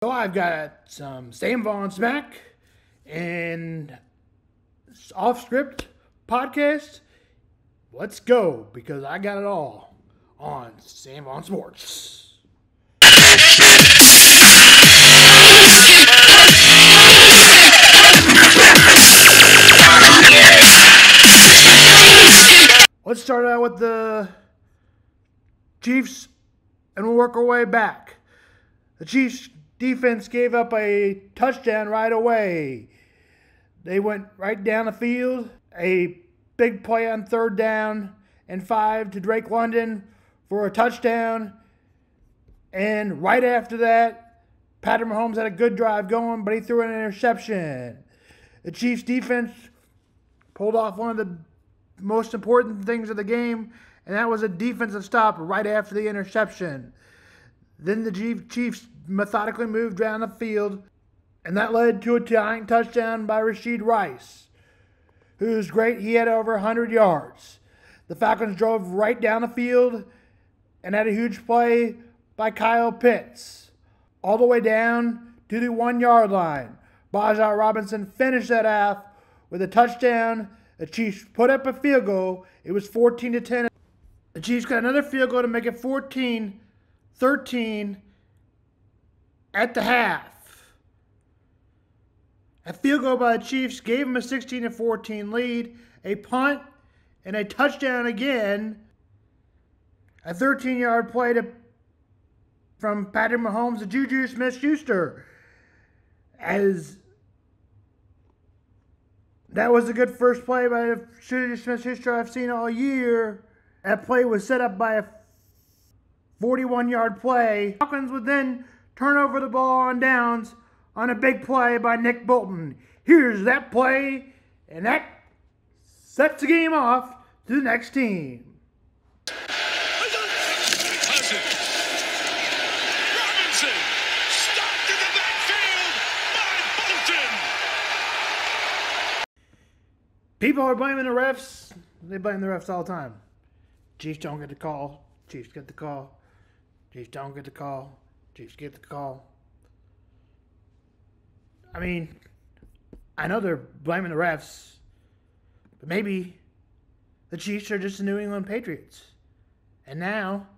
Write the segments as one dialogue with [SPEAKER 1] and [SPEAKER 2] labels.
[SPEAKER 1] So I've got some Sam Vaughn's back and off script podcast. Let's go, because I got it all on Sam Vaughn Sports. Let's start out with the Chiefs and we'll work our way back. The Chiefs defense gave up a touchdown right away. They went right down the field. A big play on 3rd down and 5 to Drake London for a touchdown. And right after that, Patrick Mahomes had a good drive going, but he threw an interception. The Chiefs defense pulled off one of the most important things of the game, and that was a defensive stop right after the interception. Then the Chiefs methodically moved down the field, and that led to a tying touchdown by Rashid Rice, who's great. He had over 100 yards. The Falcons drove right down the field and had a huge play by Kyle Pitts all the way down to the 1-yard line. Baja Robinson finished that half with a touchdown. The Chiefs put up a field goal. It was 14-10. The Chiefs got another field goal to make it 14-13 at the half. A field goal by the Chiefs gave them a 16-14 lead, a punt, and a touchdown again. A 13-yard play from Patrick Mahomes to Juju Smith-Schuster. As that was a good first play by Juju Smith-Schuster I've seen all year. That play was set up by a 41-yard play. Falcons would then turn over the ball on downs on a big play by Nick Bolton. Here's that play, and that sets the game off to the next team.
[SPEAKER 2] Robinson stopped in the backfield by Bolton.
[SPEAKER 1] People are blaming the refs. They blame the refs all the time. Chiefs don't get the call. Chiefs get the call. Chiefs don't get the call. Chiefs get the call. I mean, I know they're blaming the refs, but maybe the Chiefs are just the New England Patriots. And now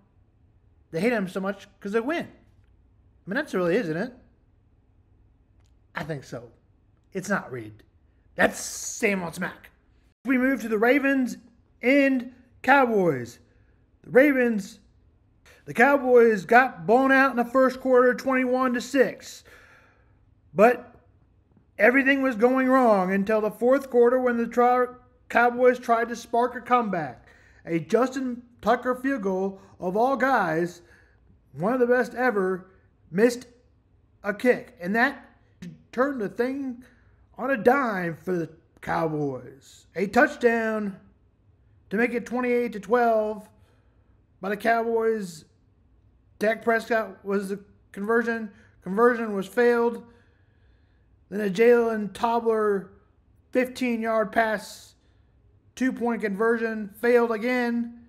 [SPEAKER 1] they hate them so much because they win. I mean, that's really, isn't it? I think so. It's not rigged. That's Sam on Smack. We move to the Ravens and Cowboys. The Cowboys got blown out in the first quarter, 21-6. But everything was going wrong until the fourth quarter when the Cowboys tried to spark a comeback. A Justin Tucker field goal, of all guys, one of the best ever, missed a kick. And that turned the thing on a dime for the Cowboys. A touchdown to make it 28-12 by the Cowboys. Dak Prescott was the conversion. Conversion was failed. Then a Jalen Tobler 15-yard pass, 2-point conversion, failed again.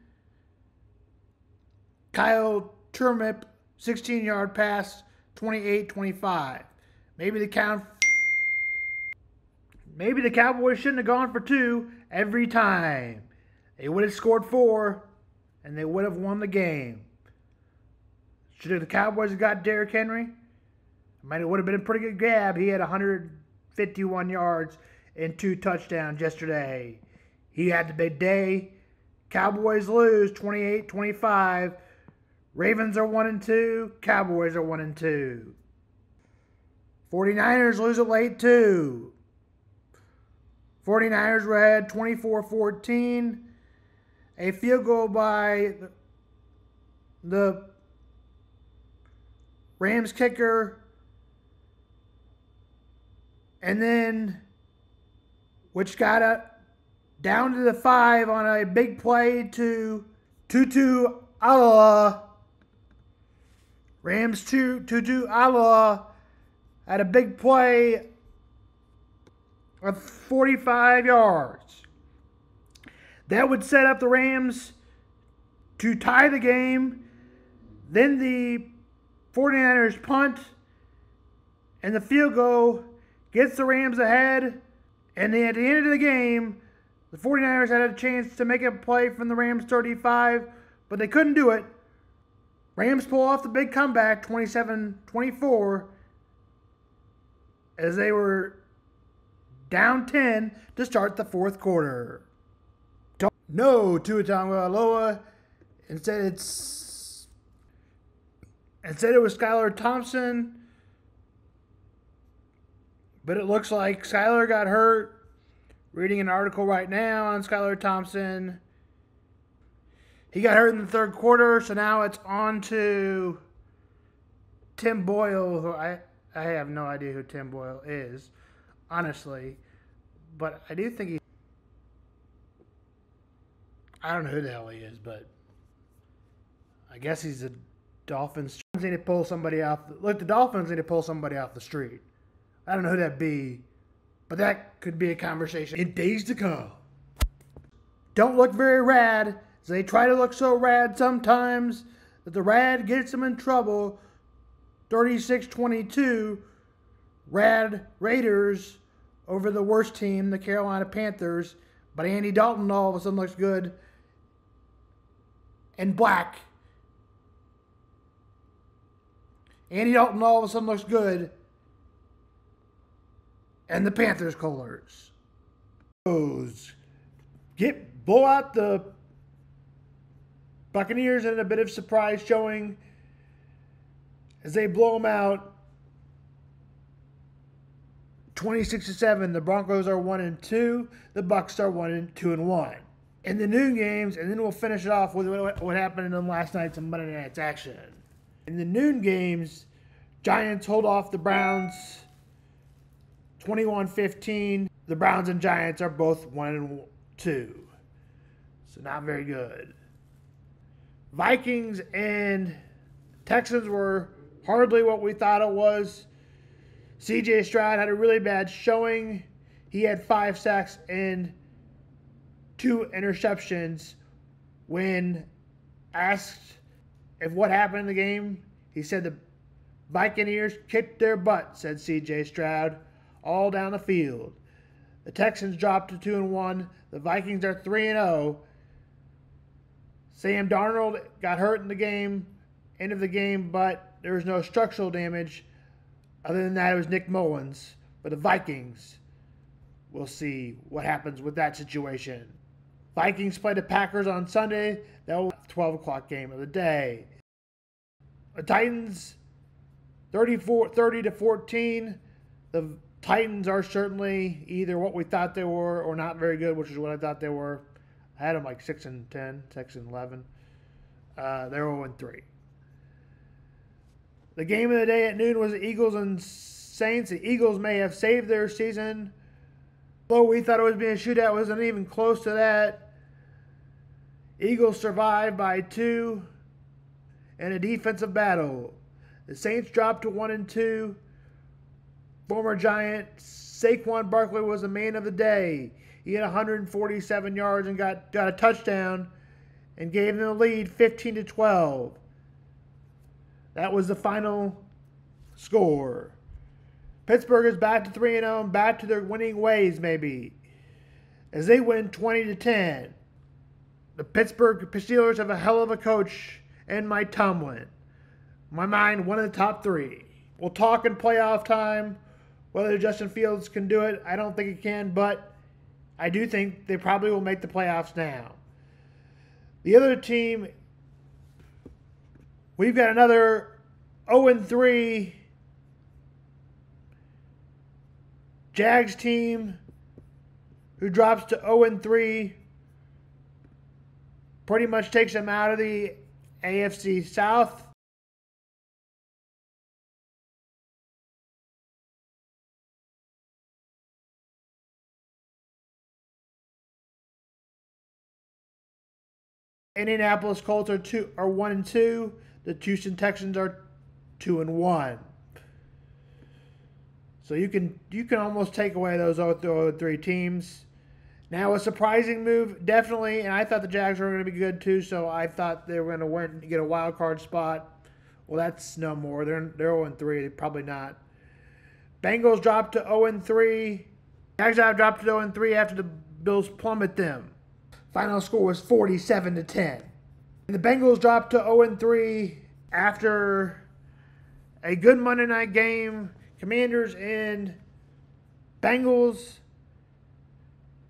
[SPEAKER 1] Kyle Turmip, 16-yard pass, 28-25. Maybe the Cowboys shouldn't have gone for 2 every time. They would have scored 4, and they would have won the game. Should the Cowboys have got Derrick Henry? It would have been a pretty good grab. He had 151 yards and 2 touchdowns yesterday. He had the big day. Cowboys lose 28-25. Ravens are 1-2. Cowboys are 1-2. 49ers lose it late too. 49ers were ahead 24-14. A field goal by the Rams kicker. And then, which got up down to the 5 on a big play to Tutu Atwell. Rams Tutu Atwell had a big play of 45 yards. That would set up the Rams to tie the game. Then the 49ers punt, And the field goal gets the Rams ahead. And then at the end of the game, the 49ers had a chance to make a play from the Rams 35, but they couldn't do it. Rams pull off the big comeback, 27-24, as they were down 10 to start the fourth quarter. No Tua Tagovailoa. Instead, it was Skylar Thompson. But it looks like Skylar got hurt. Reading an article right now on Skylar Thompson. He got hurt in the third quarter, so now it's on to Tim Boyle, who I have no idea who Tim Boyle is, honestly. But I do think I don't know who the hell he is, but I guess he's a Dolphins. Need to pull somebody off. Look, the Dolphins need to pull somebody off the street. I don't know who that'd be, but that could be a conversation in days to come. Don't look very rad. They try to look so rad sometimes that the rad gets them in trouble. 36-22, Rad Raiders over the worst team, the Carolina Panthers. But Andy Dalton all of a sudden looks good and black. Andy Dalton all of a sudden looks good and the Panthers colors. Blow out the Buccaneers in a bit of surprise showing as they blow them out 26-7. The Broncos are 1-2. The Bucs are 2-1. In the noon games, and then we'll finish it off with what happened in last night's and Monday night's action. In the noon games, Giants hold off the Browns 21-15. The Browns and Giants are both 1-2. So not very good. Vikings and Texans were hardly what we thought it was. C.J. Stroud had a really bad showing. He had 5 sacks and 2 interceptions. When asked if what happened in the game, he said the Buccaneers kicked their butt, said C.J. Stroud, all down the field. The Texans dropped to 2-1. The Vikings are 3-0. Sam Darnold got hurt in the end of the game, but there was no structural damage. Other than that, it was Nick Mullins. But the Vikings, we'll see what happens with that situation. Vikings play the Packers on Sunday. That was the 12 o'clock game of the day. The Titans, 30-14. The Titans are certainly either what we thought they were or not very good, which is what I thought they were. I had them like 6-10, 6-11. They're 0-3. The game of the day at noon was the Eagles and Saints. The Eagles may have saved their season. Though we thought it was being a shootout, it wasn't even close to that. Eagles survived by 2 in a defensive battle. The Saints dropped to 1-2. Former Giant Saquon Barkley was the man of the day. He had 147 yards and got a touchdown and gave them the lead 15-12. That was the final score. Pittsburgh is back to 3-0 and back to their winning ways maybe, as they win 20-10. The Pittsburgh Steelers have a hell of a coach and Mike Tomlin. In my mind, one of the top 3. We'll talk in playoff time whether Justin Fields can do it. I don't think he can, but I do think they probably will make the playoffs now. The other team, we've got another 0-3 Jags team who drops to 0-3. Pretty much takes them out of the AFC South. Indianapolis Colts are 1-2. The Houston Texans are 2-1. So you can almost take away those 0-3 teams. Now a surprising move, definitely, and I thought the Jags were going to be good too. So I thought they were going to win and get a wild card spot. Well, that's no more. They're 0-3. Probably not. Bengals dropped to 0-3. Jags have dropped to 0-3 after the Bills plummet them. Final score was 47-10. And the Bengals dropped to 0-3 after a good Monday night game. Commanders and Bengals.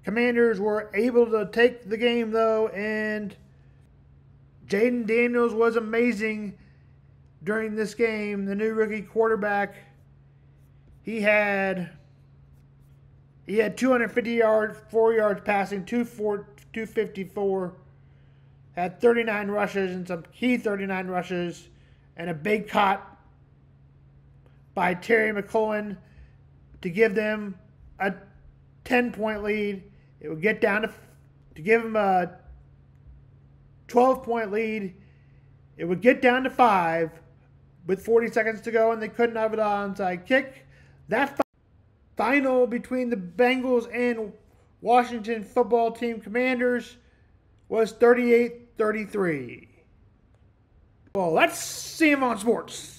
[SPEAKER 1] Commanders were able to take the game, though, and Jaden Daniels was amazing during this game. The new rookie quarterback, he had 250 yards, 4 yards passing, 254, had 39 rushes and some key 39 rushes, and a big caught by Terry McLaurin to give them a 10-point lead. It would get down to give them a 12-point lead. It would get down to 5 with 40 seconds to go, and they couldn't have an onside kick. That final between the Bengals and Washington football team Commanders was 38-33. Well, let's see him on sports.